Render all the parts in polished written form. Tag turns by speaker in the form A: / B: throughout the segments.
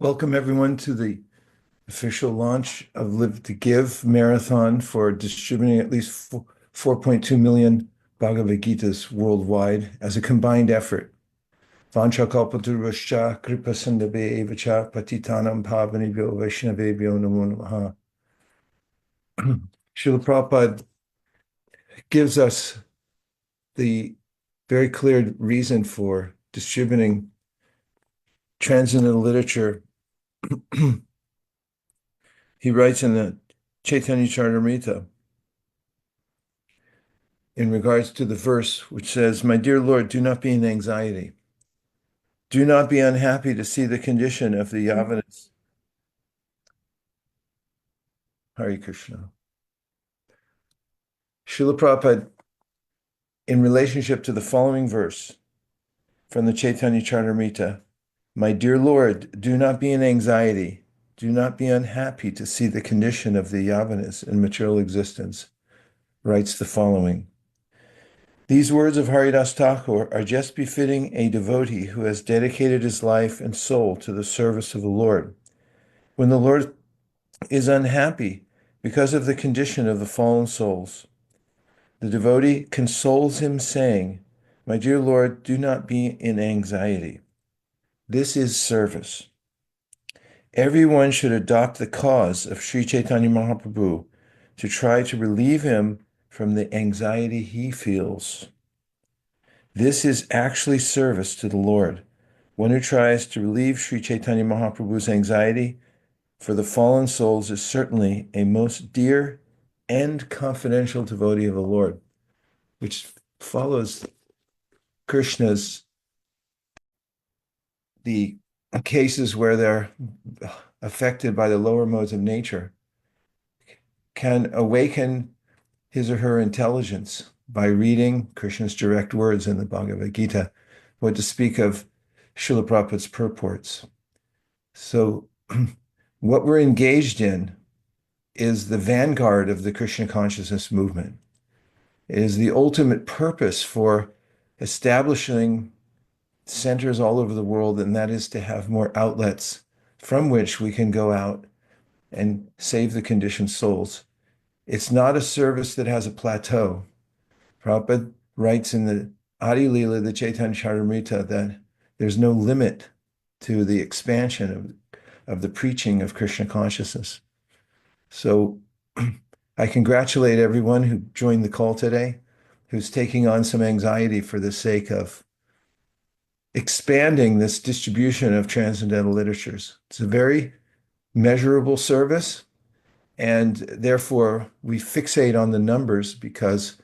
A: Welcome everyone to the official launch of Live to Give marathon for distributing at least 4.2 million Bhagavad Gītas worldwide as a combined effort. Vanchakalpataruscha kripasindhabe evacha patitanam pavanibhyo vaishnavebhyo namo namaha. Śrīla Prabhupāda gives us the very clear reason for distributing transcendental literature. He writes in the Caitanya-caritāmṛta in regards to the verse which says, "My dear Lord, do not be in anxiety. Do not be unhappy to see the condition of the Yavanas." Hare Krishna. Śrīla Prabhupāda, in relationship to the following verse from the Caitanya-caritāmṛta, "My dear Lord, do not be in anxiety. Do not be unhappy to see the condition of the Yavanas in material existence," writes the following. These words of Haridas Thakur are just befitting a devotee who has dedicated his life and soul to the service of the Lord. When the Lord is unhappy because of the condition of the fallen souls, the devotee consoles him, saying, "My dear Lord, do not be in anxiety." This is service. Everyone should adopt the cause of Sri Caitanya Mahāprabhu to try to relieve him from the anxiety he feels. This is actually service to the Lord. One who tries to relieve Sri Caitanya Mahāprabhu's anxiety for the fallen souls is certainly a most dear and confidential devotee of the Lord, which follows Krishna's, the cases where they're affected by the lower modes of nature, can awaken his or her intelligence by reading Krishna's direct words in the Bhagavad Gītā, what to speak of Śrīla Prabhupāda's purports. So what we're engaged in is the vanguard of the Kṛṣṇa Consciousness Movement. It is the ultimate purpose for establishing centers all over the world, and that is to have more outlets from which we can go out and save the conditioned souls. It's not a service that has a plateau. Prabhupada writes in the Adi Lilā, the Caitanya-caritāmṛta, that there's no limit to the expansion of the preaching of Krishna consciousness. So I congratulate everyone who joined the call today, who's taking on some anxiety for the sake of expanding this distribution of transcendental literatures. It's a very measurable service, and therefore we fixate on the numbers because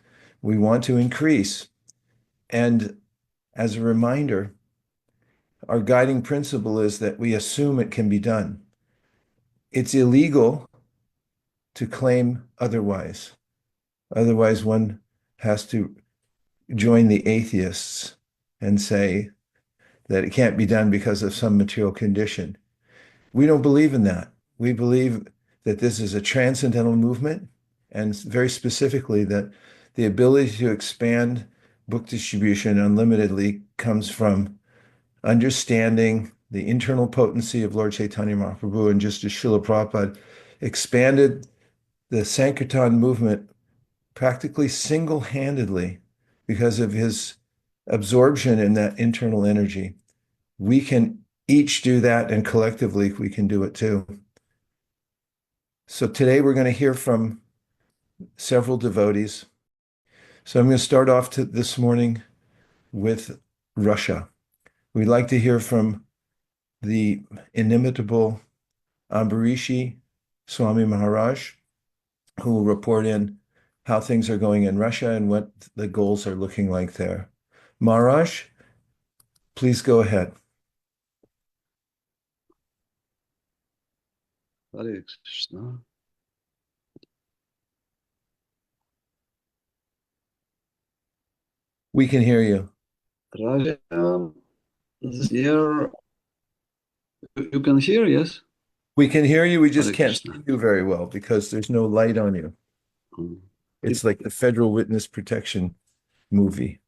A: we want to increase. And as a reminder, our guiding principle is that we assume it can be done. It's illegal to claim otherwise. Otherwise, one has to join the atheists and say that it can't be done because of some material condition. We don't believe in that. We believe that this is a transcendental movement, and very specifically that the ability to expand book distribution unlimitedly comes from understanding the internal potency of Lord Caitanya Mahāprabhu. And just as Śrīla Prabhupāda expanded the saṅkīrtana movement practically single-handedly because of his absorption in that internal energy, we can each do that, and collectively we can do it too. So today we're going to hear from several devotees. So I'm going to start off this morning with Russia. We'd like to hear from the inimitable Ambarishi Swami Maharaj, who will report in how things are going in Russia and what the goals are looking like there. Maharaj, please go ahead.
B: Hare Krishna.
A: We can hear you.
B: Russia, this year, you can hear, yes?
A: We can hear you. We just
B: Hare
A: can't see
B: Krishna.
A: you very well because there's no light on you. It's like the Federal Witness Protection movie.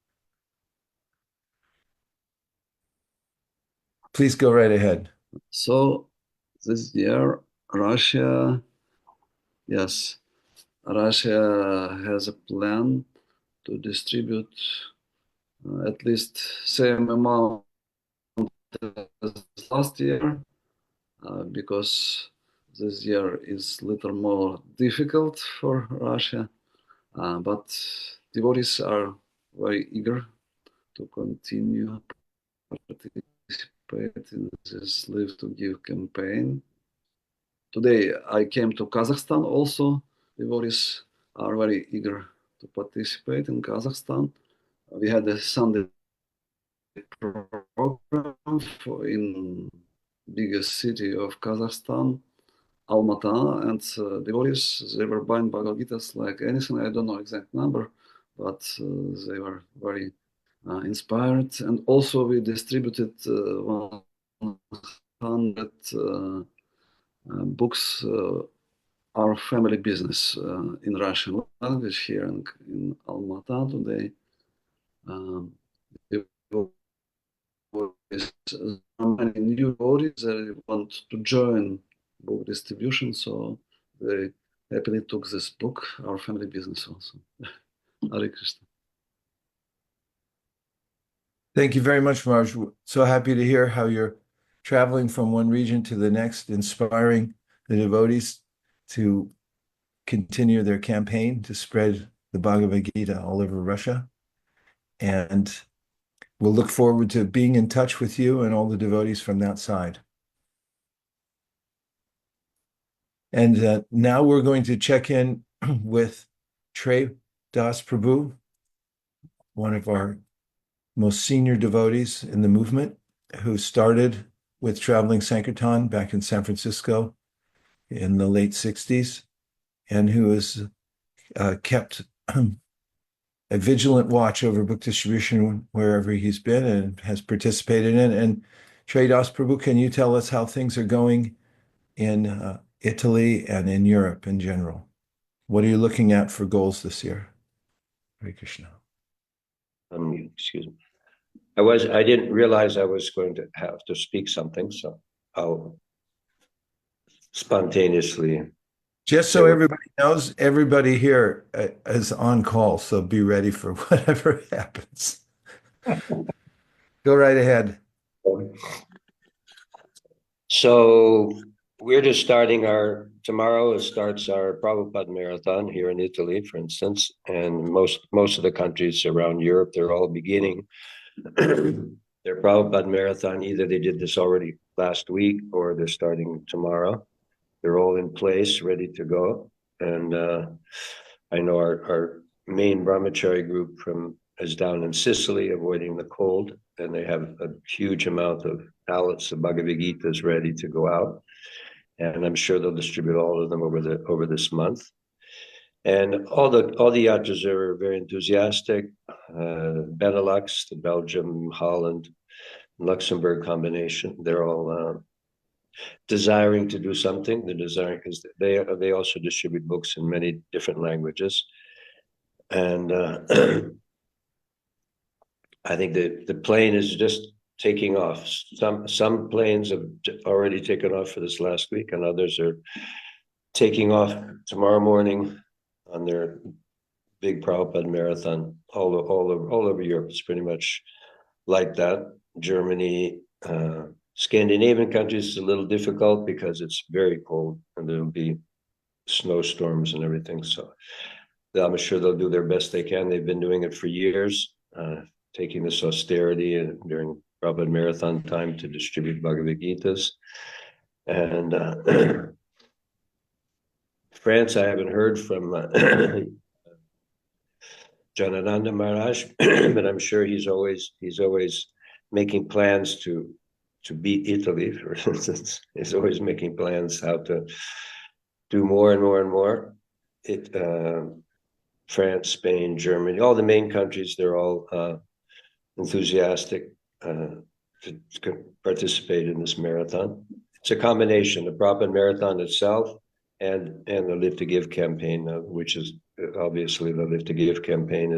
A: Please go right ahead.
B: So this year, Russia, yes, Russia has a plan to distribute at least same amount as last year, because this year is a little more difficult for Russia, but devotees are very eager to continue participate in this Live to Give campaign. Today I came to Kazakhstan also. Devotees are very eager to participate in Kazakhstan. We had a Sunday program in biggest city of Kazakhstan, Almaty, and devotees, they were buying Bhagavad Gītas like anything. I don't know exact number, but they were very inspired. And also we distributed 100 books, Our Family Business, in Russian language here in Almaty today. Many new devotees that want to join book distribution, so they happily took this book, Our Family Business, also. Hare Krishna.
A: Thank you very much, Marge. So happy to hear how you're traveling from one region to the next, inspiring the devotees to continue their campaign to spread the Bhagavad Gita all over Russia. And we'll look forward to being in touch with you and all the devotees from that side. And now we're going to check in with Dāsa Prabhu, one of our most senior devotees in the movement, who started with traveling saṅkīrtana back in San Francisco in the late 60s, and who has kept a vigilant watch over book distribution wherever he's been and has participated in. And Dāsa Prabhu, can you tell us how things are going in Italy and in Europe in general? What are you looking at for goals this year? Hare Krishna.
C: Excuse me. I didn't realize I was going to have to speak something, so I'll spontaneously.
A: Just so everybody knows, everybody here is on call, so be ready for whatever happens. Go right ahead.
C: So we're just starting tomorrow starts our Prabhupada Marathon here in Italy, for instance, and most of the countries around Europe, they're all beginning their Prabhupada Marathon. Either they did this already last week or they're starting tomorrow. They're all in place, ready to go. And I know our main brahmachari group is down in Sicily, avoiding the cold, and they have a huge amount of pallets of Bhagavad Gītas ready to go out. And I'm sure they'll distribute all of them over this month. And all the yatras are very enthusiastic. Benelux, the Belgium, Holland, Luxembourg combination, they're all desiring to do something. They're desiring because they also distribute books in many different languages. And I think the plane is just taking off. Some planes have already taken off for this last week, and others are taking off tomorrow morning on their big Prabhupada marathon all over Europe. It's pretty much like that. Germany, Scandinavian countries is a little difficult because it's very cold and there'll be snowstorms and everything. So I'm sure they'll do their best they can. They've been doing it for years, taking this austerity and during Prabhupada marathon time to distribute Bhagavad Gītas. And France, I haven't heard from Janananda Maharaj, but I'm sure he's always making plans to beat Italy, for instance. He's always making plans how to do more and more and more. France, Spain, Germany, all the main countries, they're all enthusiastic to participate in this marathon. It's a combination, the Prabhupada marathon itself and the Live to Give campaign, which is obviously the Live to Give campaign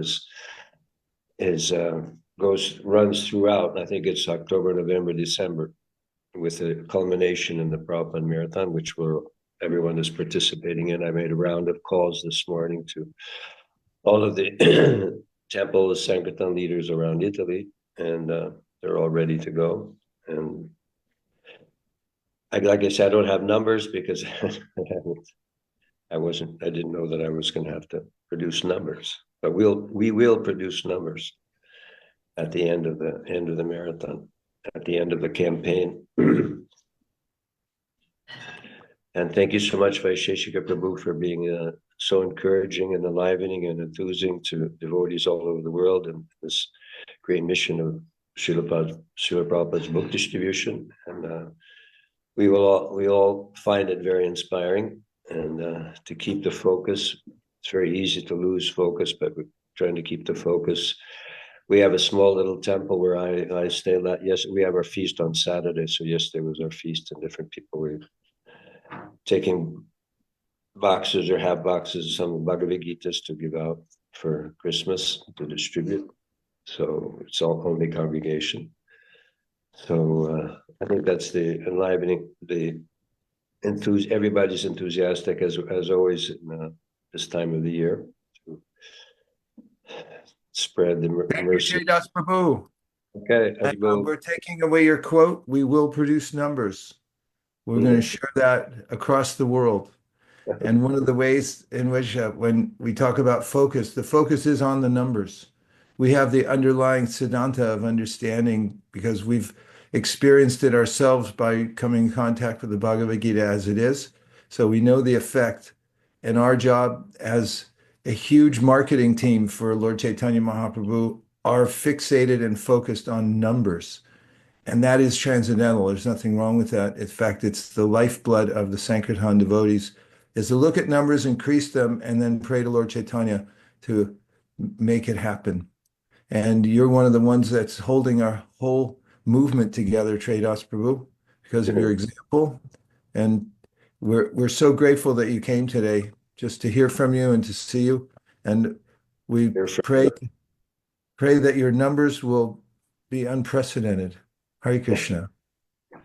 C: runs throughout. I think it's October, November, December. with the culmination in the Prabhupada Marathon, which everyone is participating in. I made a round of calls this morning to all of the temple saṅkīrtana leaders around Italy, and they're all ready to go. And like I said, I don't have numbers because I didn't know that I was going to have to produce numbers, but we will produce numbers at the end of the marathon, at the end of the campaign. And thank you so much, Vaiśeṣika Prabhu, for being so encouraging and enlivening and enthusing to devotees all over the world in this great mission of Śrīla Prabhupāda's book distribution. And we all find it very inspiring, and to keep the focus. It's very easy to lose focus, but we're trying to keep the focus. We have a small little temple where I stay. Yes, we have our feast on Saturday. So yesterday was our feast, and different people were taking boxes or half boxes, some Bhagavad Gītas to give out for Christmas to distribute. So it's all only congregation. So I think that's the enlivening, everybody's enthusiastic as always in this time of the year to spread the mercy.
A: Dāsa Prabhu.
C: Okay,
A: We're taking away your quote. We will produce numbers. We're going to share that across the world. And one of the ways in which when we talk about focus, the focus is on the numbers. We have the underlying siddhanta of understanding because we've experienced it ourselves by coming in contact with the Bhagavad Gītā as it is. So we know the effect. And our job as a huge marketing team for Lord Caitanya Mahāprabhu are fixated and focused on numbers. And that is transcendental. There's nothing wrong with that. In fact, it's the lifeblood of the Saṅkīrtana devotees, is to look at numbers, increase them, and then pray to Lord Caitanya to make it happen. And you're one of the ones that's holding our whole movement together, Dāsa Prabhu, because of your example. And we're so grateful that you came today just to hear from you and to see you. And we pray that your numbers will be unprecedented. Hare Krishna.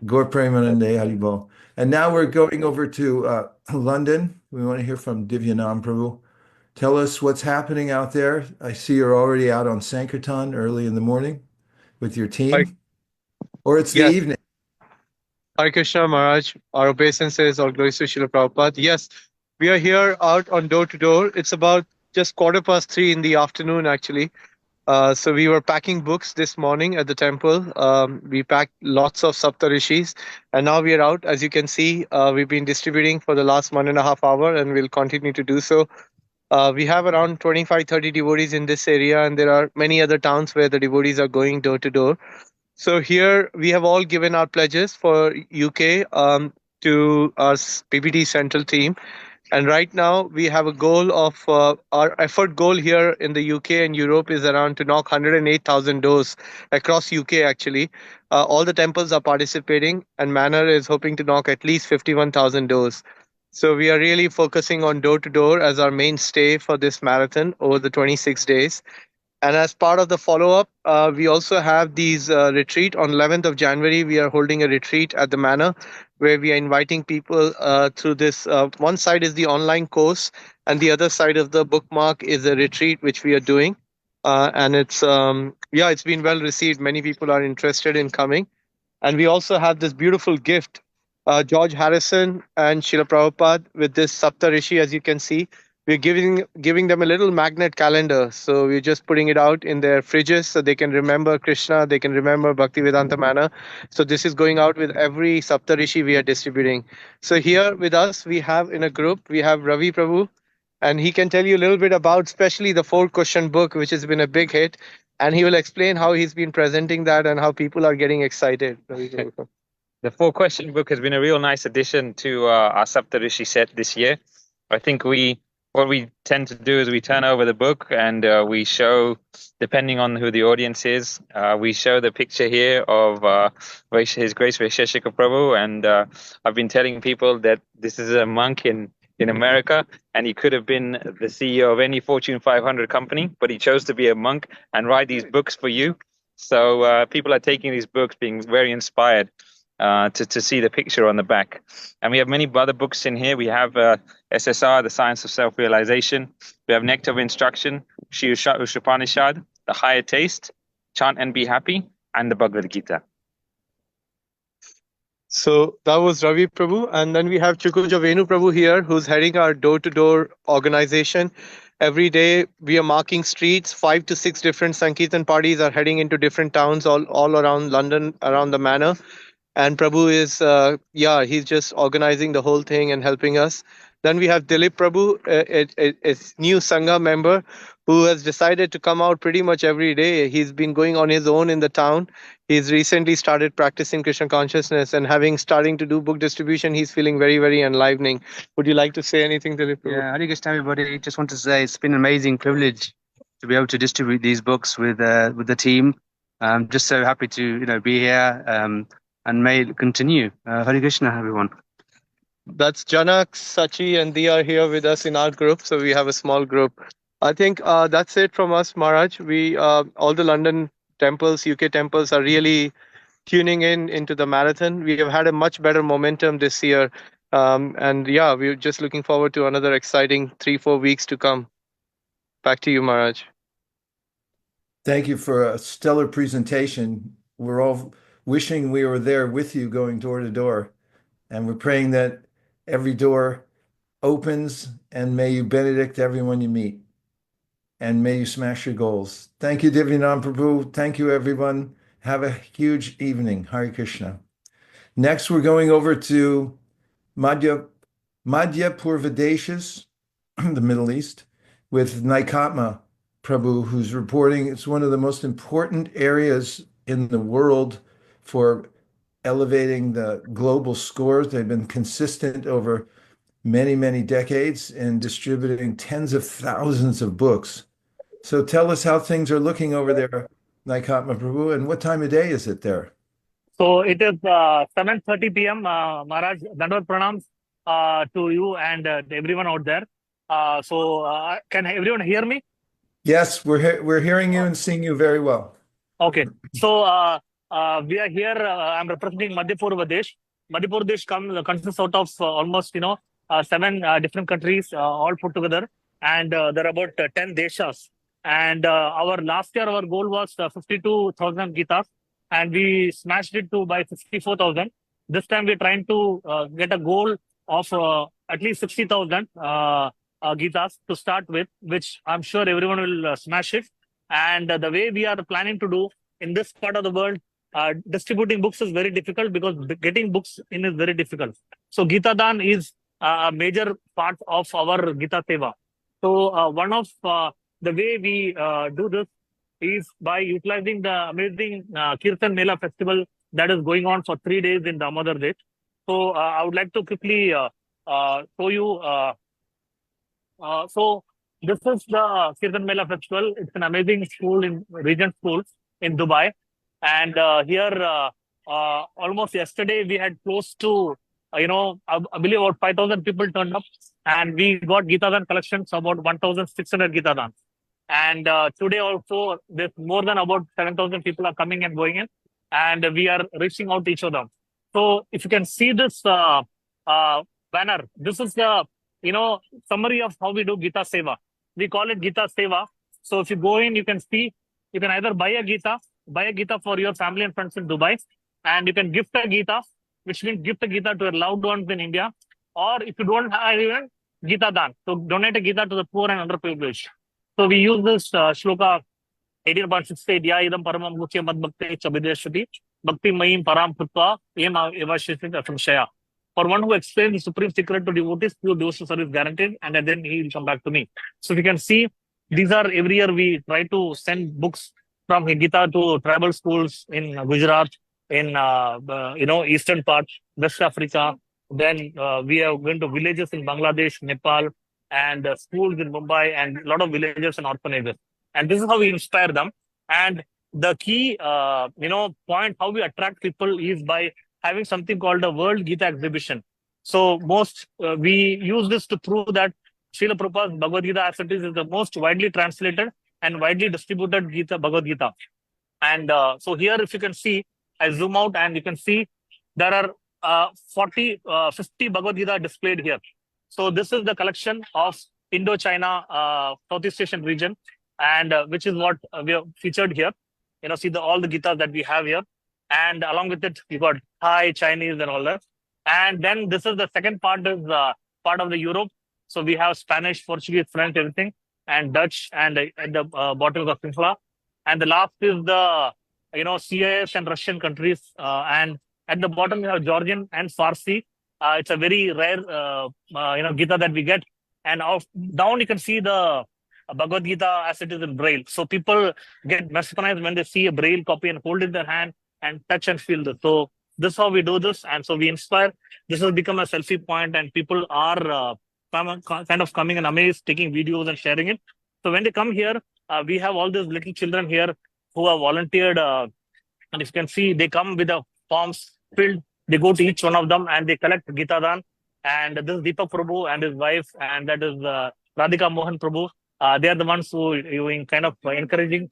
A: Gaur Premanande Haribol. And now we're going over to London. We want to hear from Divyanam Prabhu. Tell us what's happening out there. I see you're already out on Saṅkīrtana early in the morning with your team. Or it's the evening.
D: Hare Krishna Maharaj. Our obeisances, all glories to Śrīla Prabhupāda. Yes, we are here out on door to door. It's about just 3:15 in the afternoon, actually. So we were packing books this morning at the temple. We packed lots of Saptarishis, and now we are out. As you can see, we've been distributing for the last 1.5 hours, and we'll continue to do so. We have around 25-30 devotees in this area, and there are many other towns where the devotees are going door to door. So here we have all given our pledges for UK to our PPT Central team. And right now we have a goal of our effort goal here in the UK and Europe is around to knock 108,000 doors across UK actually. All the temples are participating, and Manor is hoping to knock at least 51,000 doors. So we are really focusing on door to door as our mainstay for this marathon over the 26 days. And as part of the follow-up, we also have these retreat on 11th of January. We are holding a retreat at the Manor where we are inviting people through this. One side is the online course, and the other side of the bookmark is a retreat which we are doing. And it's been well received. Many people are interested in coming. And we also have this beautiful gift, George Harrison and Śrīla Prabhupāda with this Saptarishi, as you can see. We're giving them a little magnet calendar. So we're just putting it out in their fridges so they can remember Krishna, they can remember Bhaktivedanta Manor. So this is going out with every Saptarishi we are distributing. So here with us, we have in a group, we have Ravi Prabhu, and he can tell you a little bit about especially the 4-question book, which has been a big hit. And he will explain how he's been presenting that and how people are getting excited. The
E: 4-question book has been a real nice addition to our Saptarishi set this year. I think what we tend to do is we turn over the book and we show, depending on who the audience is, we show the picture here of His Grace Vaiśeṣika Prabhu. And I've been telling people that this is a monk in America, and he could have been the CEO of any Fortune 500 company, but he chose to be a monk and write these books for you. So people are taking these books being very inspired. to see the picture on the back. And we have many other books in here. We have SSR, The Science of Self-Realization. We have Nectar of Instruction, Shri Upanishad, The Higher Taste, Chant and Be Happy, and the Bhagavad Gītā.
D: So that was Ravi Prabhu. And then we have Chukuja Venu Prabhu here, who's heading our door-to-door organization. Every day we are marking streets. 5 to 6 different saṅkīrtana parties are heading into different towns all around London, around the manor. And Prabhu is, he's just organizing the whole thing and helping us. Then we have Dilip Prabhu, a new Sangha member who has decided to come out pretty much every day. He's been going on his own in the town. He's recently started practicing Kṛṣṇa consciousness, and starting to do book distribution, he's feeling very, very enlivening. Would you like to say anything, Dilip Prabhu?
F: Yeah, Hare Krishna, everybody. Just want to say it's been an amazing privilege to be able to distribute these books with the team. I'm just so happy to be here, and may it continue. Hare Krishna, everyone.
D: That's Janak, Sachi, and they are here with us in our group. So we have a small group. I think that's it from us, Maharaj. We all the London temples, UK temples are really tuning into the marathon. We have had a much better momentum this year. We're just looking forward to another exciting 3-4 weeks to come. Back to you, Maharaj.
A: Thank you for a stellar presentation. We're all wishing we were there with you going door to door. And we're praying that every door opens, and may you benedict everyone you meet. And may you smash your goals. Thank you, Divyanand Prabhu. Thank you, everyone. Have a huge evening. Hare Krishna. Next, we're going over to Madhya Purvadeshas, the Middle East, with Naikatma Prabhu, who's reporting it's one of the most important areas in the world for elevating the global scores. They've been consistent over many, many decades in distributing tens of thousands of books. So tell us how things are looking over there, Naikatma Prabhu, and what time of day is it there?
G: So it is 7:30 p.m. Maharaj, Dandavad Pranams to you and everyone out there. Can everyone hear me?
A: Yes, we're hearing you and seeing you very well.
G: Okay. So we are here. I'm representing Madhya Purvadesh. Madhya Purvadesh consists out of almost 7 different countries all put together, and there are about 10 deshas. And our last year our goal was 52,000 Gītās, and we smashed it by 64,000. This time we're trying to get a goal of at least 60,000 Gītās to start with, which I'm sure everyone will smash it. And the way we are planning to do in this part of the world, distributing books is very difficult because getting books in is very difficult. So Gītā Dan is a major part of our Gītā Seva. So one of the way we do this is by utilizing the amazing Kirtan Mela festival that is going on for 3 days in Damodar Desh. So I would like to quickly show you. So this is the Kirtan Mela festival. It's an amazing school in Regent School in Dubai. And here, almost yesterday, we had close to, I believe about 5,000 people turned up. And we got Gītā Dan collections, about 1,600 Gītā Dans. And today also, there's more than about 7,000 people are coming and going in. And we are reaching out to each other. So if you can see this banner, this is the, summary of how we do Gītā Seva. We call it Gītā Seva. So if you go in, you can see, you can either buy a Gītā for your family and friends in Dubai, and you can gift a Gītā, which means gift a Gītā to your loved ones in India. Or if you don't have even Gītā Dan, so donate a Gītā to the poor and underprivileged. So we use this shloka 18.68, Ya idam paramam mukhya mad bhakti chabideshati bhakti mayim param krutva ema Vaiśeṣika samshaya. For one who explains the supreme secret to devotees, pure devotional service guaranteed, and then he will come back to me. So we can see these are every year we try to send books from Gītā to tribal schools in Gujarat, in eastern part, West Africa. Then we are going to villages in Bangladesh, Nepal, and schools in Mumbai, and a lot of villages and orphanages. And this is how we inspire them. And the key, point how we attract people is by having something called a World Gītā exhibition. So we use this to prove that Śrīla Prabhupāda's Bhagavad Gītā as it is the most widely translated and widely distributed Bhagavad Gītā. And so here, if you can see, I zoom out and you can see there are 50 Bhagavad Gita displayed here. So this is the collection of Indo-China, Southeast Asian region, and which is what we have featured here. See all the Gitas that we have here, and along with it, we got Thai, Chinese, and all that. And then this is the second part is part of the Europe. So we have Spanish, Portuguese, French, everything, and Dutch, and at the bottom of Kṛṣṇa. And the last is the CIS and Russian countries, and at the bottom you have Georgian and Farsi. It's a very rare Gita that we get. And down you can see the Bhagavad Gita as it is in Braille. So people get mesmerized when they see a Braille copy and hold it in their hand and touch and feel this. So this is how we do this, and so we inspire. This has become a selfie point, and people are kind of coming and amazed, taking videos and sharing it. So when they come here, we have all these little children here who have volunteered, and if you can see, they come with the forms filled. They go to each one of them and they collect Gita Dan. And this is Deepak Prabhu and his wife, and that is Radhika Mohan Prabhu. They are the ones who are kind of encouraging.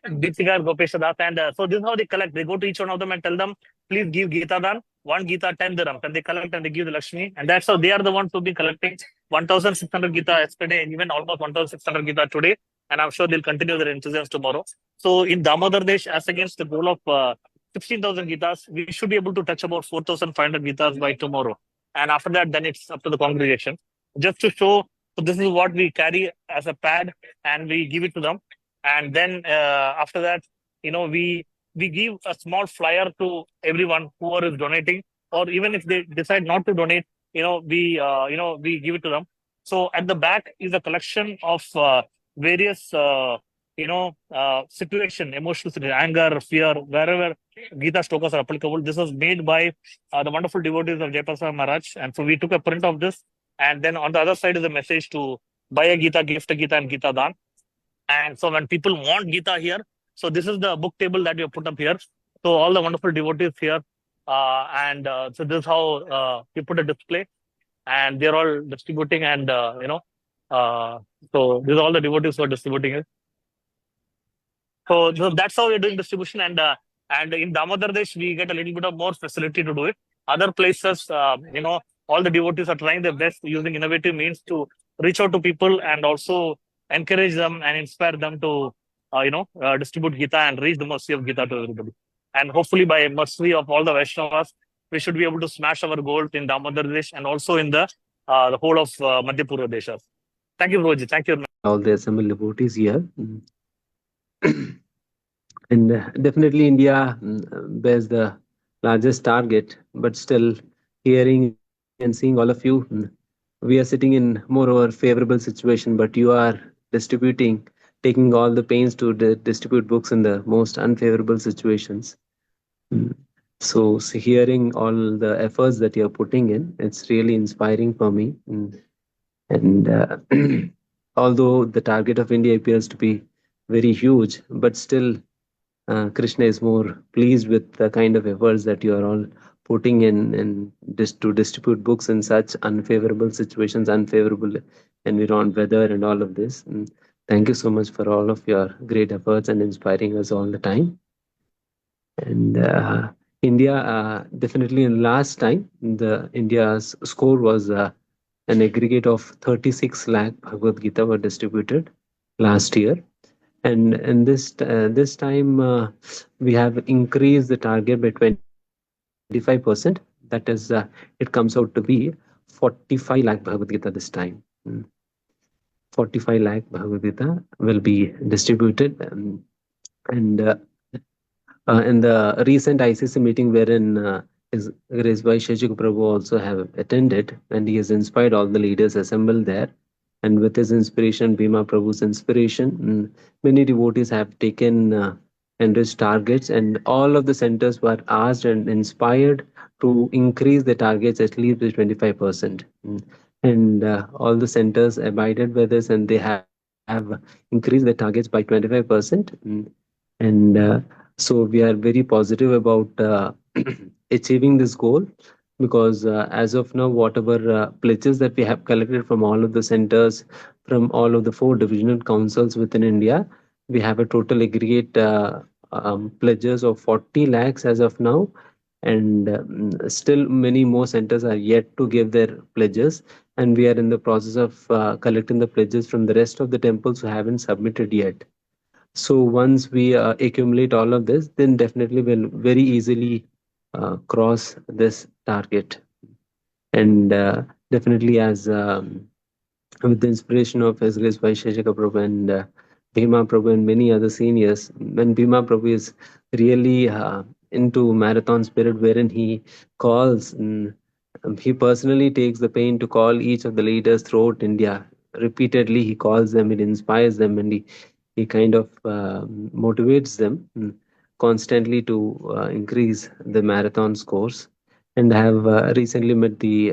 G: Deepika Gopesha Das. And so this is how they collect. They go to each one of them and tell them, please give Gita Dan, 1 Gita, 10 dirhams. And they collect and they give the Lakshmi. And that's how they are the ones who will be collecting 1,600 Gita yesterday and even almost 1,600 Gita today. And I'm sure they'll continue their enthusiasm tomorrow. So in Damodar Desh, as against the goal of 16,000 Gitas, we should be able to touch about 4,500 Gitas by tomorrow. And after that, then it's up to the congregation. Just to show, so this is what we carry as a pad and we give it to them. And then after that, we give a small flyer to everyone who is donating, or even if they decide not to donate, we give it to them. So at the back is a collection of various situation, emotional situation, anger, fear, wherever Gita shlokas are applicable. This was made by the wonderful devotees of Jayaprakash Maharaj. And so we took a print of this. And then on the other side is a message to buy a Gita, gift a Gita, and Gita Dan. And so when people want Gita here, so this is the book table that we have put up here. So all the wonderful devotees here. So this is how we put a display. And they're all distributing and, so these are all the devotees who are distributing it. So that's how we're doing distribution. And in Damodar Desh, we get a little bit of more facility to do it. Other places, all the devotees are trying their best using innovative means to reach out to people and also encourage them and inspire them to, distribute Gita and reach the mercy of Gita to everybody. And hopefully by mercy of all the Vaishnavas, we should be able to smash our goals in Damodar Desh and also in the whole of Madhya Purva Deshas. Thank you, Prabhuji. Thank you.
H: All the assembled devotees here. And definitely India bears the largest target, but still hearing and seeing all of you, we are sitting in more or favorable situation, but you are distributing, taking all the pains to distribute books in the most unfavorable situations. So hearing all the efforts that you're putting in, it's really inspiring for me. And although the target of India appears to be very huge, but still Krishna is more pleased with the kind of efforts that you are all putting in and to distribute books in such unfavorable situations, unfavorable environment, weather, and all of this. And thank you so much for all of your great efforts and inspiring us all the time. And India, definitely in last time, India's score was an aggregate of 36 lakh Bhagavad Gita were distributed last year. And this time we have increased the target by 25%. That is, it comes out to be 45 lakh Bhagavad Gita this time. 45 lakh Bhagavad Gita will be distributed. And in the recent ICC meeting wherein his Vaiśeṣika Prabhu also have attended, and he has inspired all the leaders assembled there. And with his inspiration, Bhima Prabhu's inspiration, many devotees have taken enriched targets, and all of the centers were asked and inspired to increase the targets at least by 25%. And all the centers abided by this, and they have increased the targets by 25%. And so we are very positive about achieving this goal. Because as of now, whatever pledges that we have collected from all of the centers, from all of the 4 divisional councils within India, we have a total aggregate pledges of 40 lakhs as of now. and still many more centers are yet to give their pledges, and we are in the process of collecting the pledges from the rest of the temples who haven't submitted yet. So once we accumulate all of this, then definitely we'll very easily cross this target. And definitely, as with the inspiration of His Grace Vaiśeṣika Prabhu and Bhima Prabhu and many other seniors, when Bhima Prabhu is really into marathon spirit, wherein he calls, he personally takes the pain to call each of the leaders throughout India. Repeatedly, he calls them, it inspires them, and he kind of motivates them constantly to increase the marathon scores. And I have recently met the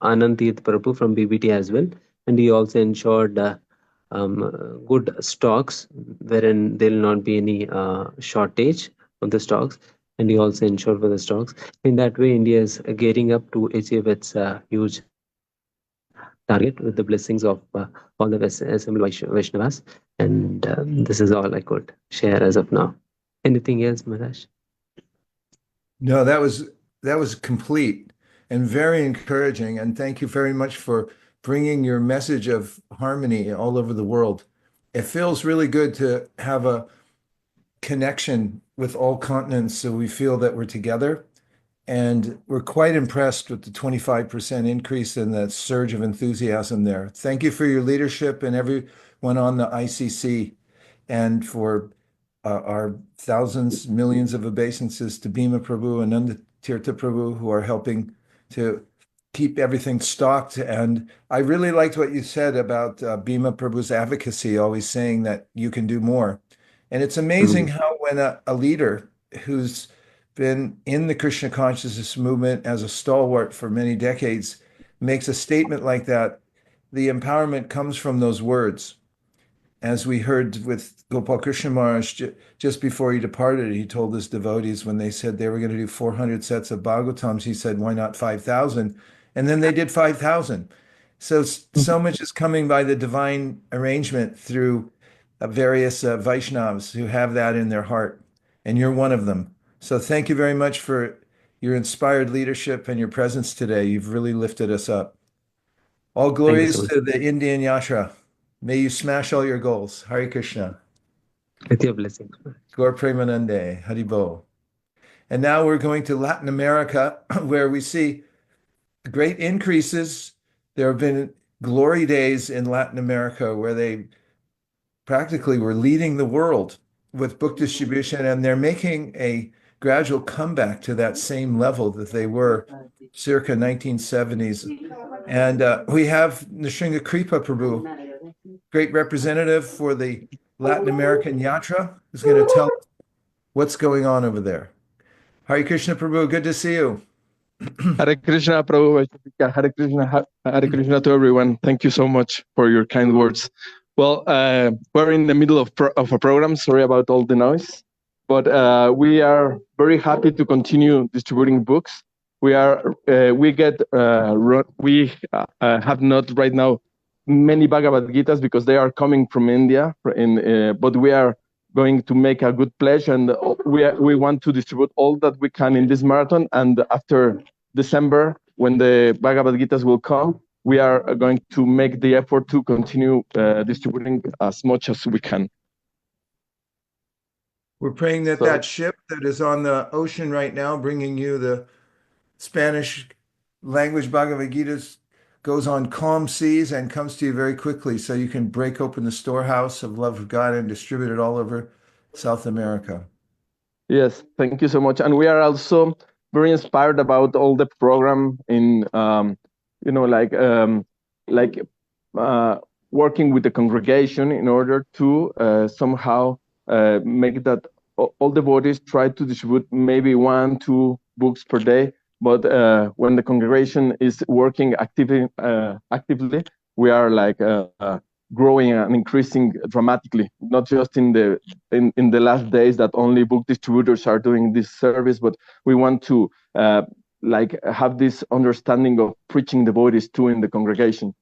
H: Anand Tirth Prabhu from BBT as well, and he also ensured good stocks wherein there will not be any shortage of the stocks, and he also ensured for the stocks. In that way, India is gearing up to achieve its huge target with the blessings of all the assembled Vaishnavas. And this is all I could share as of now. Anything else, Maharaj?
A: No, that was complete and very encouraging. And thank you very much for bringing your message of harmony all over the world. It feels really good to have a connection with all continents, so we feel that we're together. And we're quite impressed with the 25% increase in that surge of enthusiasm there. Thank you for your leadership and everyone on the ICC, and for our thousands, millions of obeisances to Bhima Prabhu and Nanda Tirtha Prabhu, who are helping to keep everything stocked. And I really liked what you said about Bhima Prabhu's advocacy, always saying that you can do more. And it's amazing how when a leader who's been in the Kṛṣṇa Consciousness Movement as a stalwart for many decades makes a statement like that, the empowerment comes from those words. As we heard with Gopal Krishna Maharaj, just before he departed, he told his devotees when they said they were going to do 400 sets of Bhagavatams, he said, why not 5,000? And then they did 5,000. So much is coming by the divine arrangement through various Vaishnavas who have that in their heart. And you're one of them. So thank you very much for your inspired leadership and your presence today. You've really lifted us up. All glories to the Indian Yatra. May you smash all your goals. Hare Krishna.
H: With your blessings.
A: Gaur Premanande. Haribo. And now we're going to Latin America, where we see great increases. There have been glory days in Latin America where they practically were leading the world with book distribution, and they're making a gradual comeback to that same level that they were circa 1970s. And we have Nrsimha Kripa Prabhu, great representative for the Latin American Yatra, who's going to tell us what's going on over there. Hare Krishna Prabhu, good to see you.
I: Hare Krishna Prabhu, Hare Krishna to everyone. Thank you so much for your kind words. Well, we're in the middle of a program. Sorry about all the noise, but we are very happy to continue distributing books. We have not right now many Bhagavad Gitas because they are coming from India, but we are going to make a good pledge, and we want to distribute all that we can in this marathon. And after December, when the Bhagavad Gitas will come, we are going to make the effort to continue distributing as much as we can.
A: We're praying that that ship that is on the ocean right now, bringing you the Spanish language Bhagavad Gitas, goes on calm seas and comes to you very quickly, so you can break open the storehouse of love of God and distribute it all over South America.
I: Yes, thank you so much. And we are also very inspired about all the program in, working with the congregation in order to somehow make that all devotees try to distribute maybe 1-2 books per day. But when the congregation is working actively, we are growing and increasing dramatically. Not just in the last days that only book distributors are doing this service, but we want to have this understanding of preaching devotees too in the congregation.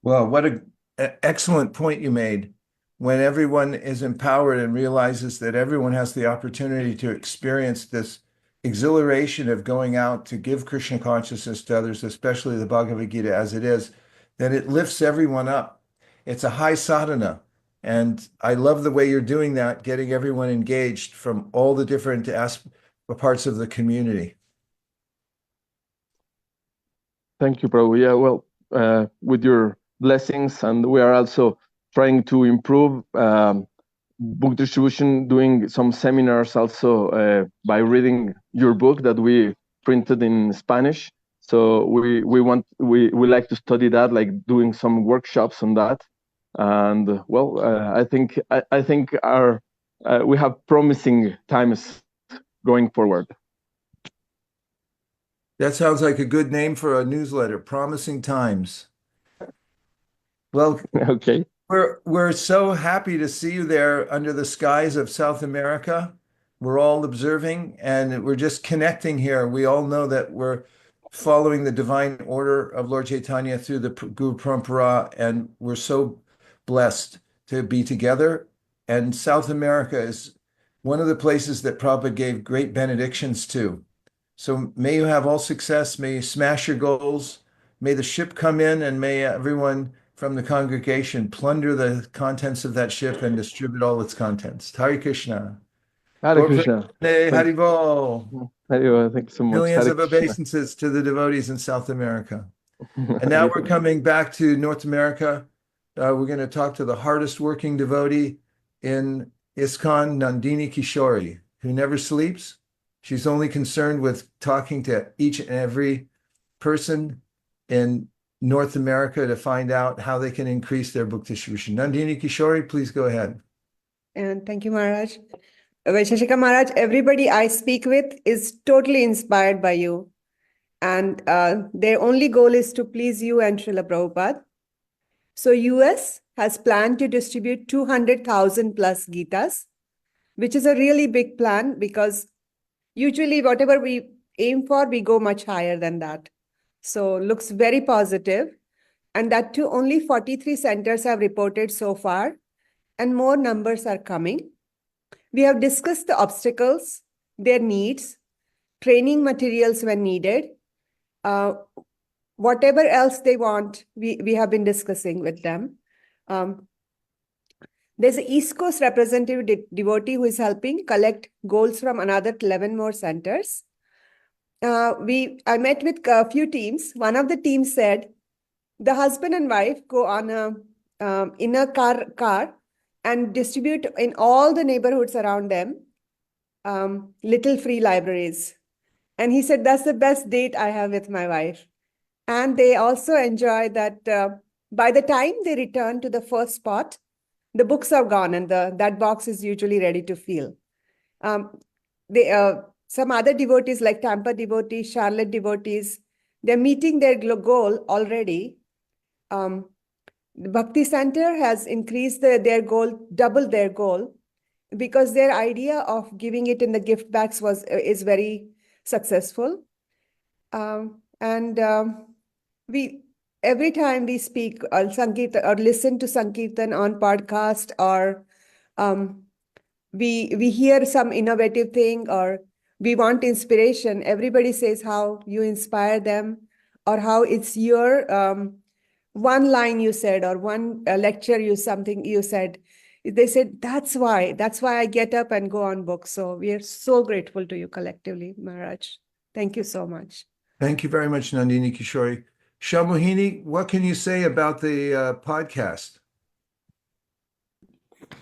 A: Well, what an excellent point you made. when everyone is empowered and realizes that everyone has the opportunity to experience this exhilaration of going out to give Krishna consciousness to others, especially the Bhagavad Gita as it is, then it lifts everyone up. It's a high sadhana. And I love the way you're doing that, getting everyone engaged from all the different parts of the community.
I: Thank you, Prabhu. Yeah, well, with your blessings, and we are also trying to improve book distribution, doing some seminars also by reading your book that we printed in Spanish. So we like to study that, like doing some workshops on that. And well, I think our we have promising times going forward.
A: That sounds like a good name for a newsletter, Promising Times. Well,
I: okay.
A: We're so happy to see you there under the skies of South America. We're all observing and we're just connecting here. We all know that we're following the divine order of Lord Caitanya through the Guru Parampara, and we're so blessed to be together. And South America is one of the places that Prabhupada gave great benedictions to. So may you have all success. May you smash your goals. May the ship come in, and may everyone from the congregation plunder the contents of that ship and distribute all its contents. Hare Krishna.
I: Hare Krishna.
A: Haribol.
I: Haribol. Thank you so much.
A: Millions
I: Hare
A: of
I: Krishna.
A: obeisances to the devotees in South America. And now we're coming back to North America. We're going to talk to the hardest working devotee in ISKCON, Nandini Kishori, who never sleeps. She's only concerned with talking to each and every person in North America to find out how they can increase their book distribution. Nandini Kishori, please go ahead.
J: And thank you, Maharaj. Vaiśeṣika Maharaj, everybody I speak with is totally inspired by you. And their only goal is to please you and Śrīla Prabhupāda. So US has planned to distribute 200,000 plus Gītas, which is a really big plan because usually whatever we aim for, we go much higher than that. So looks very positive. And that too, only 43 centers have reported so far, and more numbers are coming. We have discussed the obstacles, their needs, training materials when needed, whatever else they want, we have been discussing with them. There's an East Coast representative devotee who is helping collect goals from another 11 more centers. I met with a few teams. One of the teams said the husband and wife go on in a car and distribute in all the neighborhoods around them little free libraries. And he said, that's the best date I have with my wife. And they also enjoy that by the time they return to the first spot, the books are gone and that box is usually ready to fill. Some other devotees like Tampa devotees, Charlotte devotees, they're meeting their goal already. The Bhakti Center has increased their goal, doubled their goal, because their idea of giving it in the gift bags is very successful. Every time we speak or saṅkīrtana or listen to saṅkīrtana on podcast, or we hear some innovative thing, or we want inspiration, everybody says how you inspire them, or how it's your one line you said, or one lecture you said. They said, that's why I get up and go on books. So we are so grateful to you collectively, Maharaj. Thank you so much.
A: Thank you very much, Nandini Kishori. Shamohini, what can you say about the podcast?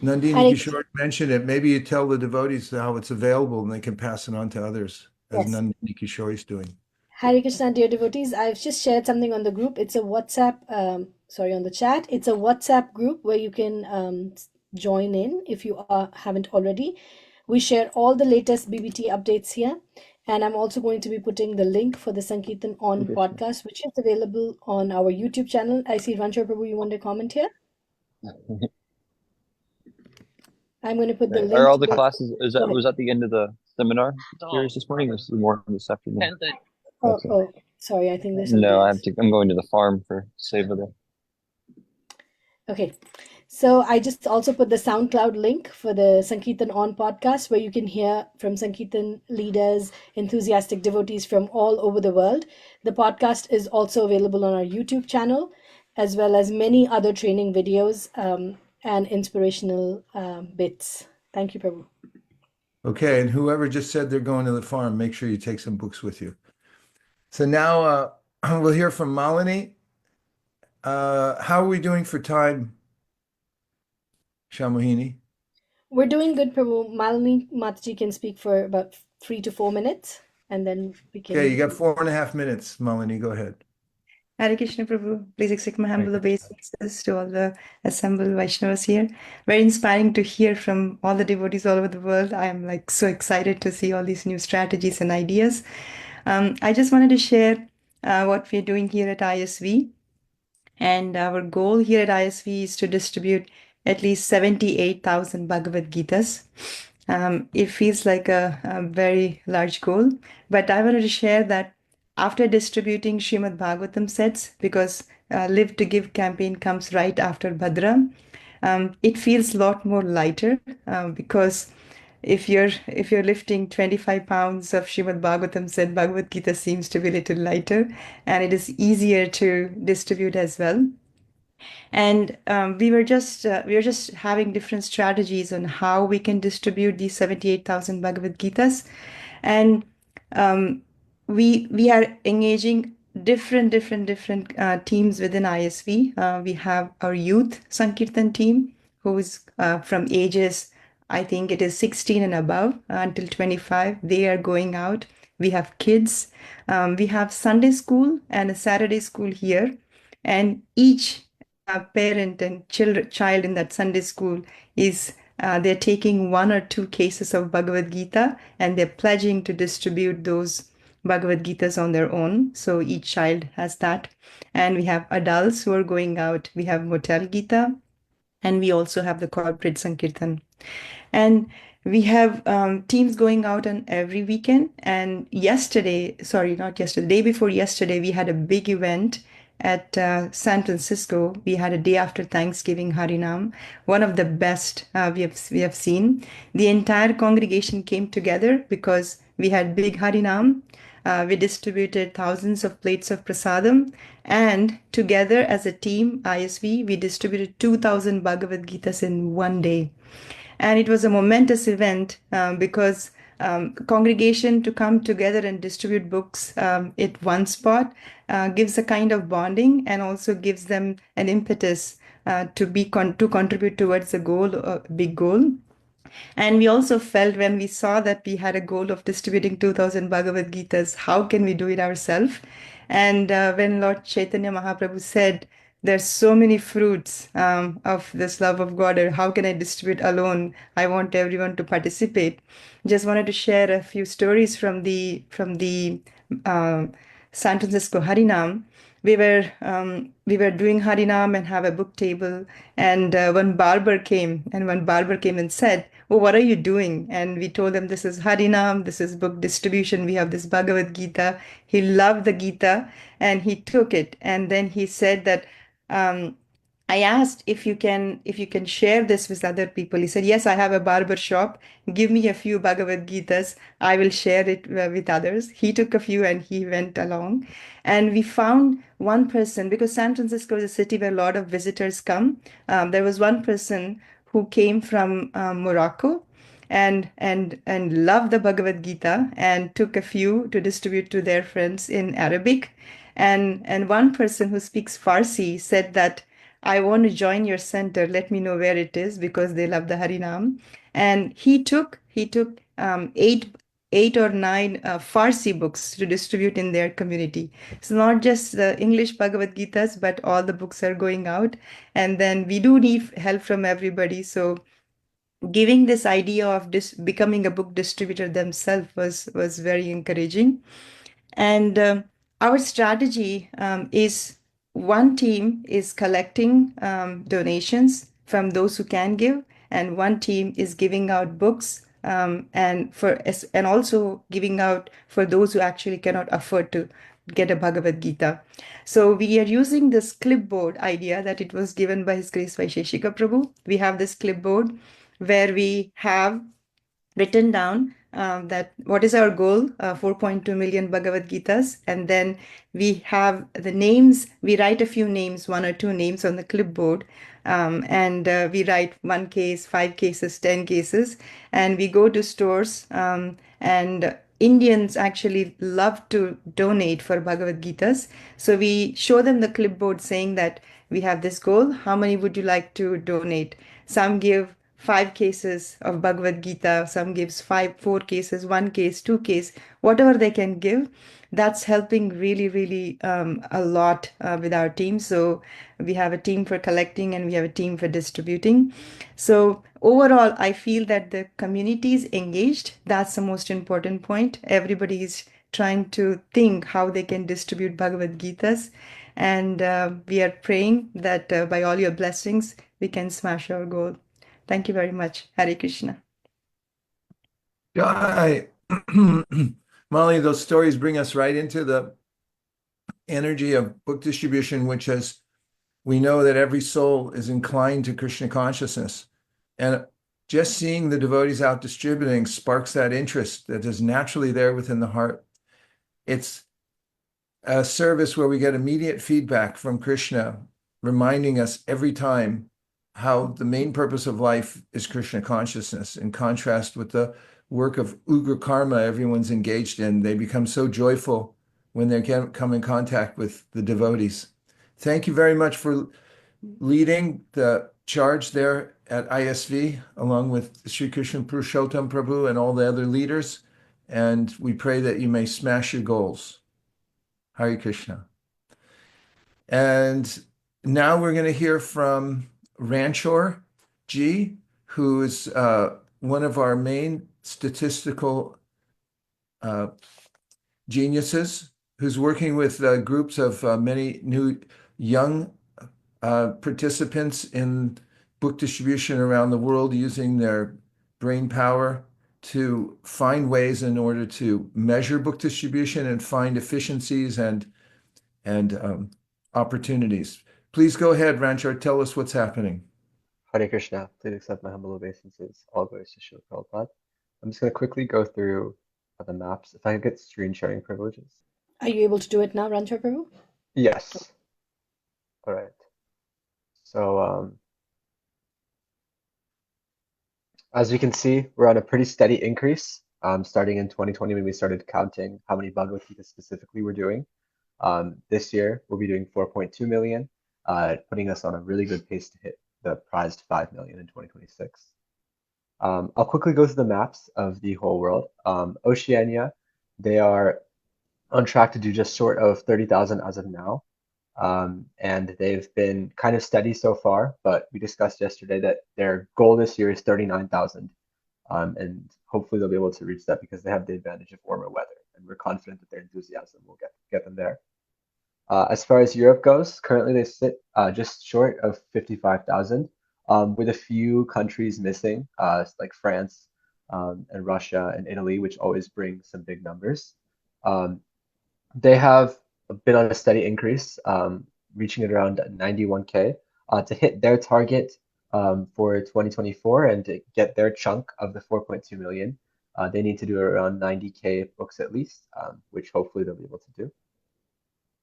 A: Nandini Kishori mentioned it. Maybe you tell the devotees how it's available and they can pass it on to others, as Nandini Kishori is doing.
K: Hare Krishna, dear devotees. I've just shared something on the group. It's a WhatsApp, on the chat. It's a WhatsApp group where you can join in if you haven't already. We share all the latest BBT updates here. And I'm also going to be putting the link for the Saṅkīrtana on podcast, which is available on our YouTube channel. I see Rancho Prabhu, you want to comment here? I'm going to put the link.
L: Are all the classes, was that the end of the seminar series this morning, or is there more this afternoon?
K: Oh, sorry, I think there's
L: No, I'm going to the farm for Seva there.
K: Okay, So I just also put the SoundCloud link for the Sankirtan On podcast, where you can hear from Sankirtan leaders, enthusiastic devotees from all over the world. The podcast is also available on our YouTube channel, as well as many other training videos and inspirational bits. Thank you, Prabhu.
A: Okay, and whoever just said they're going to the farm, make sure you take some books with you. So now we'll hear from Malini. How are we doing for time, Shamohini?
K: We're doing good, Prabhu. Malini Mataji can speak for about 3 to 4 minutes, and then we can...
A: Okay, you got 4.5 minutes, Malini. Go ahead.
M: Hare Krishna Prabhu, please accept my humble
A: Thank you.
M: obeisances to all the assembled Vaishnavas here. Very inspiring to hear from all the devotees all over the world. I am like so excited to see all these new strategies and ideas. I just wanted to share what we're doing here at ISV. And our goal here at ISV is to distribute at least 78,000 Bhagavad Gītas. It feels like a very large goal, but I wanted to share that after distributing Srimad Bhagavatam sets, because Live to Give campaign comes right after Bhadra, it feels a lot more lighter because if you're lifting 25 pounds of Srimad Bhagavatam set, Bhagavad Gita seems to be a little lighter, and it is easier to distribute as well. And we were just having different strategies on how we can distribute these 78,000 Bhagavad Gitas, and we are engaging different teams within ISV. We have our youth Sankirtan team, who is from ages, I think it is 16 and above until 25. They are going out. We have kids. We have Sunday school and a Saturday school here, and each parent and child in that Sunday school is they're taking 1 or 2 cases of Bhagavad Gita, and they're pledging to distribute those Bhagavad Gitas on their own. So each child has that. And we have adults who are going out. We have Motel Gita, and we also have the corporate Sankirtan. And we have teams going out on every weekend. And day before yesterday, we had a big event at San Francisco. We had a day after Thanksgiving Harinam, one of the best we have seen. The entire congregation came together because we had big Harinam. We distributed thousands of plates of prasadam, and together as a team, ISV, we distributed 2,000 Bhagavad Gitas in one day. And it was a momentous event because congregation to come together and distribute books at one spot gives a kind of bonding, and also gives them an impetus to contribute towards a goal, a big goal. And we also felt, when we saw that we had a goal of distributing 2,000 Bhagavad Gitas, how can we do it ourselves? And when Lord Caitanya Mahāprabhu said, there's so many fruits of this love of God, or how can I distribute alone? I want everyone to participate. Just wanted to share a few stories from the San Francisco Harinam. We were doing Harinam and have a book table, and one barber came and said, "Oh, what are you doing?" And we told him, "This is Harinam, this is book distribution. We have this Bhagavad Gita." He loved the Gita and he took it, and then he said that I asked if you can share this with other people. He said, "Yes, I have a barber shop. Give me a few Bhagavad Gitas. I will share it with others." He took a few and he went along. And we found one person, because San Francisco is a city where a lot of visitors come. There was one person who came from Morocco and loved the Bhagavad Gita and took a few to distribute to their friends in Arabic. And one person who speaks Farsi said that, "I want to join your center. Let me know where it is," because they love the Harinam. And he took 8 or 9 Farsi books to distribute in their community. It's not just the English Bhagavad Gitas, but all the books are going out. And then we do need help from everybody. So giving this idea of becoming a book distributor themselves was very encouraging. And our strategy is, one team is collecting donations from those who can give, and one team is giving out books and also giving out for those who actually cannot afford to get a Bhagavad Gita. So we are using this clipboard idea that it was given by His Grace Vaiśeṣika Prabhu. We have this clipboard where we have written down that what is our goal, 4.2 million Bhagavad Gitas, and then we have the names. We write a few names, 1 or 2 names on the clipboard, and we write 1 case, 5 cases, 10 cases, and we go to stores, and Indians actually love to donate for Bhagavad Gitas. So we show them the clipboard saying that we have this goal. How many would you like to donate? Some give 5 cases of Bhagavad Gita, some gives 4 cases, 1 case, 2 case, whatever they can give. That's helping really, really a lot with our team. So we have a team for collecting and we have a team for distributing. So overall, I feel that the community is engaged. That's the most important point. Everybody is trying to think how they can distribute Bhagavad Gitas. And we are praying that by all your blessings, we can smash our goal. Thank you very much. Hare Krishna.
A: Jai. Molly, those stories bring us right into the energy of book distribution, which is, we know that every soul is inclined to Krishna consciousness. And just seeing the devotees out distributing sparks that interest that is naturally there within the heart. It's a service where we get immediate feedback from Krishna, reminding us every time how the main purpose of life is Krishna consciousness, in contrast with the work of ugra karma everyone's engaged in. They become so joyful when they come in contact with the devotees. Thank you very much for leading the charge there at ISV, along with Sri Krishna Purushottam Prabhu and all the other leaders. And we pray that you may smash your goals. Hare Krishna. And now we're going to hear from Ranchor G, who is one of our main statistical geniuses, who's working with groups of many new young participants in book distribution around the world, using their brain power to find ways in order to measure book distribution and find efficiencies and opportunities. Please go ahead, Ranchor. Tell us what's happening.
N: Hare Krishna. Please accept my humble obeisances. All glories to Śrīla Prabhupāda. I'm just going to quickly go through the maps. If I could get screen sharing privileges.
K: Are you able to do it now, Ranchor Prabhu?
N: Yes. All right. So as you can see, we're on a pretty steady increase. Starting in 2020, when we started counting how many Bhagavad Gita specifically we're doing. This year, we'll be doing 4.2 million, putting us on a really good pace to hit the prized 5 million in 2026. I'll quickly go through the maps of the whole world. Oceania, they are on track to do just short of 30,000 as of now. And they've been kind of steady so far, but we discussed yesterday that their goal this year is 39,000. And hopefully they'll be able to reach that because they have the advantage of warmer weather. And we're confident that their enthusiasm will get them there. As far as Europe goes, currently they sit just short of 55,000, with a few countries missing, like France and Russia and Italy, which always bring some big numbers. They have been on a steady increase, reaching at around 91K. To hit their target for 2024 and to get their chunk of the 4.2 million, they need to do around 90K books at least, which hopefully they'll be able to do.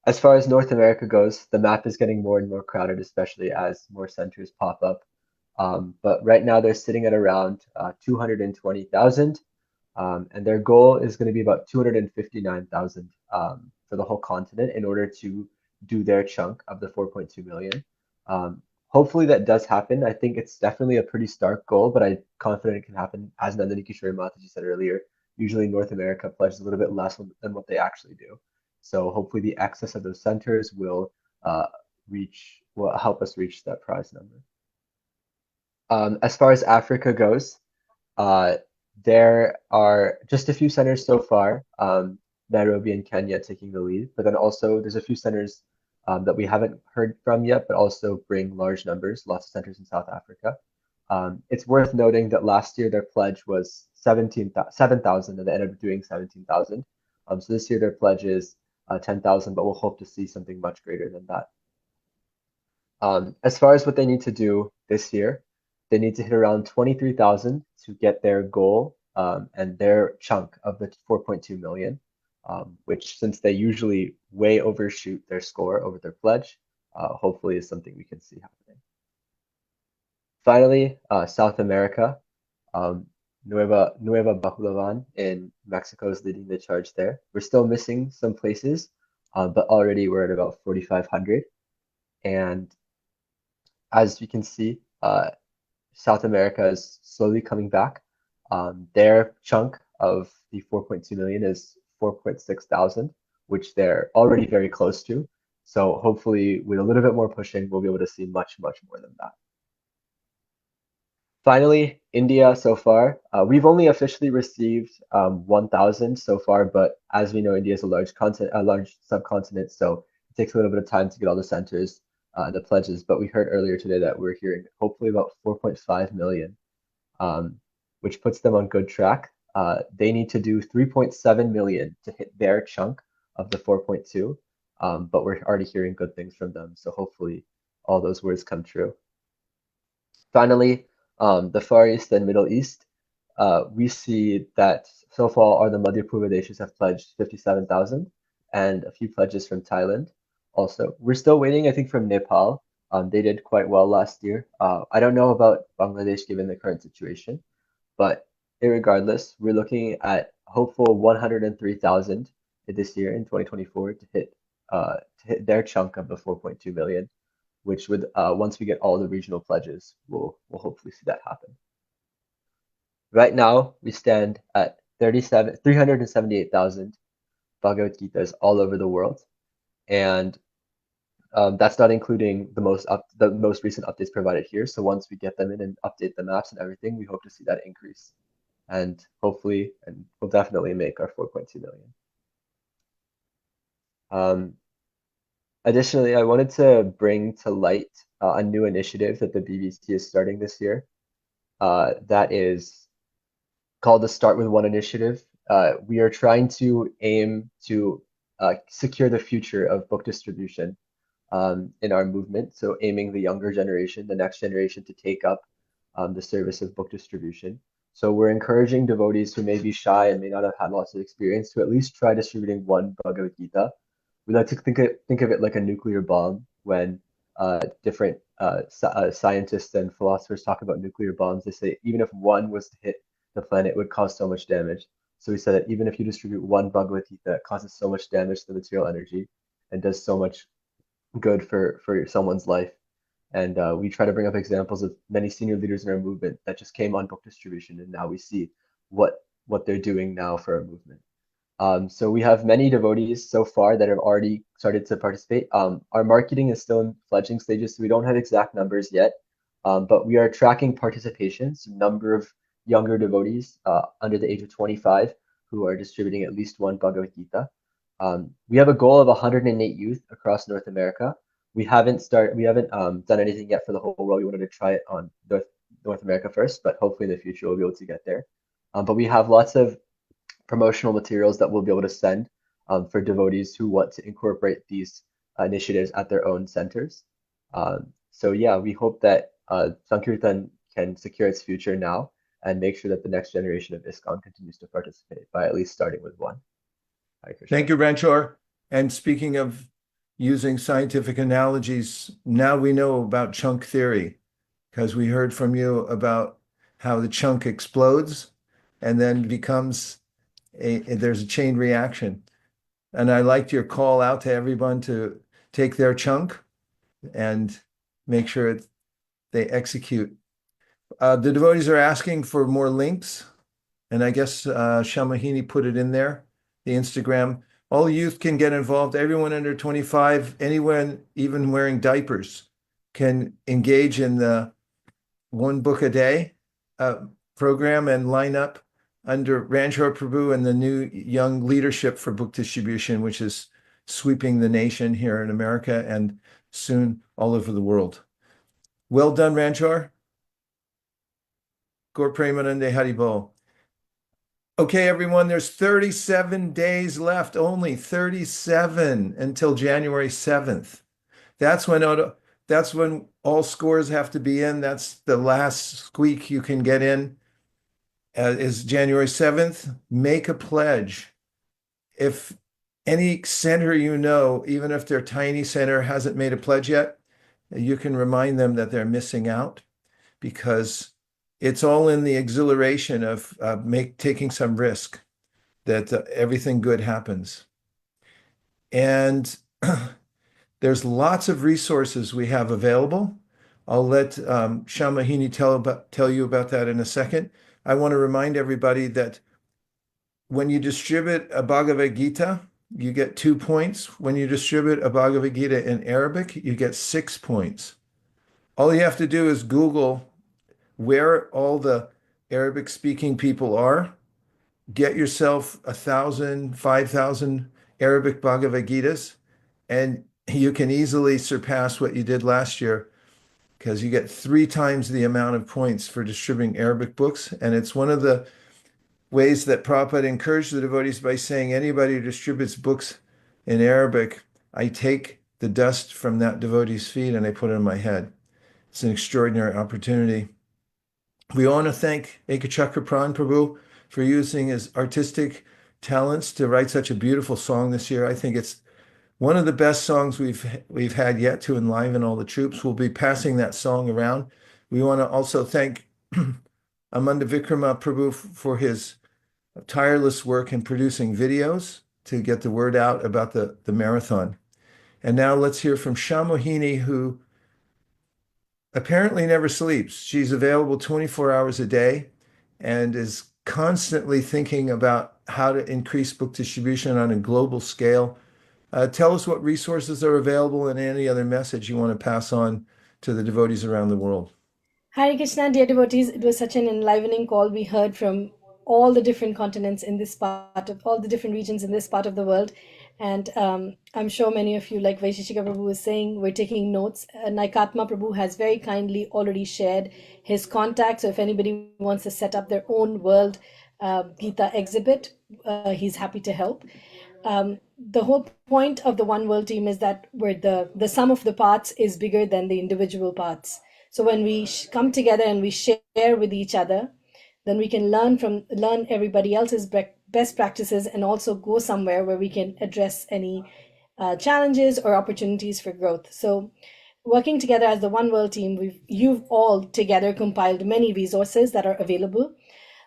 N: As far as North America goes, the map is getting more and more crowded, especially as more centers pop up. But right now they're sitting at around 220,000, and their goal is going to be about 259,000 for the whole continent in order to do their chunk of the 4.2 million. Hopefully that does happen. I think it's definitely a pretty stark goal, but I'm confident it can happen. As Nandini Kishore Mataji said earlier, usually North America pledges a little bit less than what they actually do. So hopefully the excess of those centers will help us reach that prize number. As far as Africa goes, there are just a few centers so far, Nairobi and Kenya taking the lead, but then also there's a few centers that we haven't heard from yet, but also bring large numbers, lots of centers in South Africa. It's worth noting that last year their pledge was 7,000 and they ended up doing 17,000. So this year their pledge is 10,000, but we'll hope to see something much greater than that. As far as what they need to do this year, they need to hit around 23,000 to get their goal and their chunk of the 4.2 million, which, since they usually way overshoot their score over their pledge, hopefully is something we can see happening. Finally, South America. Nueva Baculavan in Mexico is leading the charge there. We're still missing some places, but already we're at about 4,500. And as you can see, South America is slowly coming back. Their chunk of the 4.2 million is 4.6 thousand, which they're already very close to. So hopefully with a little bit more pushing, we'll be able to see much, much more than that. Finally, India so far. We've only officially received 1,000 so far, but as we know, India is a large subcontinent, so it takes a little bit of time to get all the centers, the pledges. But we heard earlier today that we're hearing hopefully about 4.5 million, which puts them on good track. They need to do 3.7 million to hit their chunk of the 4.2, but we're already hearing good things from them, so hopefully all those words come true. Finally, the Far East and Middle East, we see that so far all the Madhya Pradeshis have pledged 57,000 and a few pledges from Thailand also. We're still waiting, I think, from Nepal. They did quite well last year. I don't know about Bangladesh given the current situation, but irregardless, we're looking at hopeful 103,000 this year in 2024 to hit their chunk of the 4.2 million. Which would, once we get all the regional pledges, we'll hopefully see that happen. Right now, we stand at 378,000 Bhagavad Gītas all over the world. And that's not including the most recent updates provided here. So once we get them in and update the maps and everything, we hope to see that increase. And hopefully, and we'll definitely make our 4.2 million. Additionally, I wanted to bring to light a new initiative that the BBC is starting this year. That is called the Start With One initiative. We are trying to aim to secure the future of book distribution in our movement. So aiming the younger generation, the next generation, to take up the service of book distribution. So we're encouraging devotees who may be shy and may not have had lots of experience to at least try distributing one Bhagavad Gita. We like to think of it like a nuclear bomb. When different scientists and philosophers talk about nuclear bombs, they say even if one was to hit the planet, it would cause so much damage. So we said that even if you distribute one Bhagavad Gita, it causes so much damage to the material energy and does so much good for someone's life. And we try to bring up examples of many senior leaders in our movement that just came on book distribution, and now we see what they're doing now for our movement. So we have many devotees so far that have already started to participate. Our marketing is still in fledgling stages, so we don't have exact numbers yet, but we are tracking participation, so number of younger devotees under the age of 25 who are distributing at least one Bhagavad Gita. We have a goal of 108 youth across North America. We haven't done anything yet for the whole world. We wanted to try it on North America first, but hopefully in the future we'll be able to get there. But we have lots of promotional materials that we'll be able to send for devotees who want to incorporate these initiatives at their own centers. So yeah, we hope that Saṅkīrtana can secure its future now and make sure that the next generation of ISKCON continues to participate by at least starting with one.
A: Thank you, Ranchor. And speaking of using scientific analogies, now we know about chunk theory, because we heard from you about how the chunk explodes and then becomes there's a chain reaction. And I liked your call out to everyone to take their chunk and make sure they execute. The devotees are asking for more links, and I guess Shamahini put it in there, the Instagram. All youth can get involved. Everyone under 25, anyone even wearing diapers, can engage in the one book a day program and line up under Ranchor Prabhu and the new young leadership for book distribution, which is sweeping the nation here in America and soon all over the world. Well done, Ranchor. Gaur Premanande Haribol. Okay, everyone, there's 37 days left, only 37 until January 7th. That's when all scores have to be in. That's the last squeak you can get in, is January 7th. Make a pledge. If any center you know, even if their tiny center hasn't made a pledge yet, you can remind them that they're missing out, because it's all in the exhilaration of taking some risk that everything good happens. And there's lots of resources we have available. I'll let Shamahini tell you about that in a second. I want to remind everybody that when you distribute a Bhagavad Gita, you get 2 points. When you distribute a Bhagavad Gita in Arabic, you get 6 points. All you have to do is Google where all the Arabic speaking people are, get yourself 1,000, 5,000 Arabic Bhagavad Gitas, and you can easily surpass what you did last year, because you get 3 times the amount of points for distributing Arabic books. And it's one of the ways that Prabhupada encouraged the devotees by saying, anybody who distributes books in Arabic, I take the dust from that devotee's feet and I put it on my head. It's an extraordinary opportunity. We want to thank Ekachakra Prabhu for using his artistic talents to write such a beautiful song this year. I think it's one of the best songs we've had yet to enliven all the troops. We'll be passing that song around. We want to also thank Amanda Vikrama Prabhu for his tireless work in producing videos to get the word out about the marathon. And now let's hear from Shamahini, who apparently never sleeps. She's available 24 hours a day and is constantly thinking about how to increase book distribution on a global scale. Tell us what resources are available and any other message you want to pass on to the devotees around the world.
K: Hare Krishna, dear devotees. It was such an enlivening call. We heard from all the different continents in this part of all the different regions in this part of the world. And I'm sure many of you, like Vaiśeṣika Prabhu was saying, we're taking notes. Naikatma Prabhu has very kindly already shared his contact. So if anybody wants to set up their own world Gita exhibit, he's happy to help. The whole point of the One World team is that where the sum of the parts is bigger than the individual parts. So when we come together and we share with each other, then we can learn everybody else's best practices and also go somewhere where we can address any challenges or opportunities for growth. So working together as the One World team, you've all together compiled many resources that are available.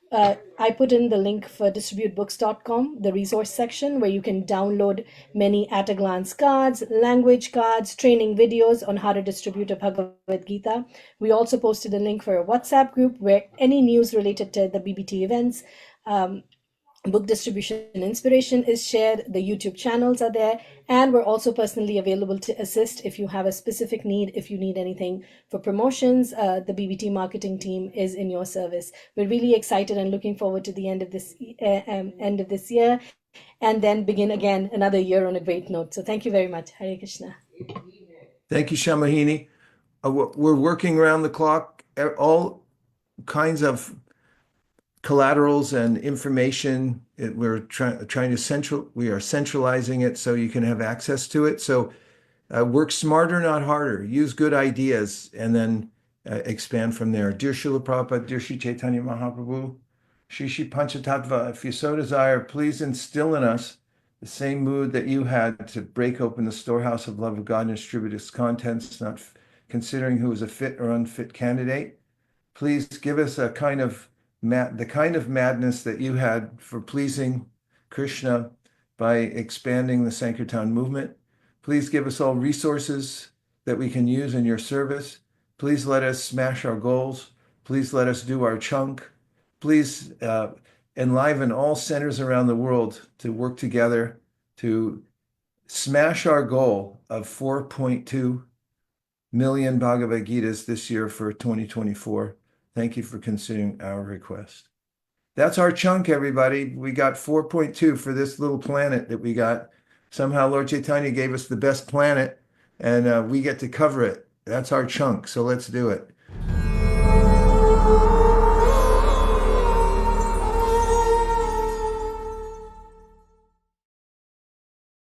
K: I put in the link for distributebooks.com, the resource section, where you can download many at-a-glance cards, language cards, training videos on how to distribute a Bhagavad Gita. We also posted a link for a WhatsApp group where any news related to the BBT events, book distribution and inspiration is shared. The YouTube channels are there, and we're also personally available to assist if you have a specific need. If you need anything for promotions, the BBT marketing team is in your service. We're really excited and looking forward to the end of this year, and then begin again another year on a great note. So thank you very much. Hare Krishna.
A: Thank you, Shamahini. We're working around the clock, all kinds of collaterals and information. We are centralizing it so you can have access to it. So work smarter, not harder. Use good ideas and then expand from there. Dear Śrīla Prabhupāda, dear Sri Caitanya Mahāprabhu, Shri Shri Panchatattva, if you so desire, please instill in us the same mood that you had to break open the storehouse of love of God and distribute its contents, not considering who is a fit or unfit candidate. Please give us the kind of madness that you had for pleasing Krishna by expanding the Saṅkīrtana movement. Please give us all resources that we can use in your service. Please let us smash our goals. Please let us do our chunk. Please enliven all centers around the world to work together to smash our goal of 4.2 million Bhagavad Gitas this year for 2024. Thank you for considering our request. That's our chunk, everybody. We got 4.2 for this little planet that we got. Somehow Lord Caitanya gave us the best planet, and we get to cover it. That's our chunk, so let's do it.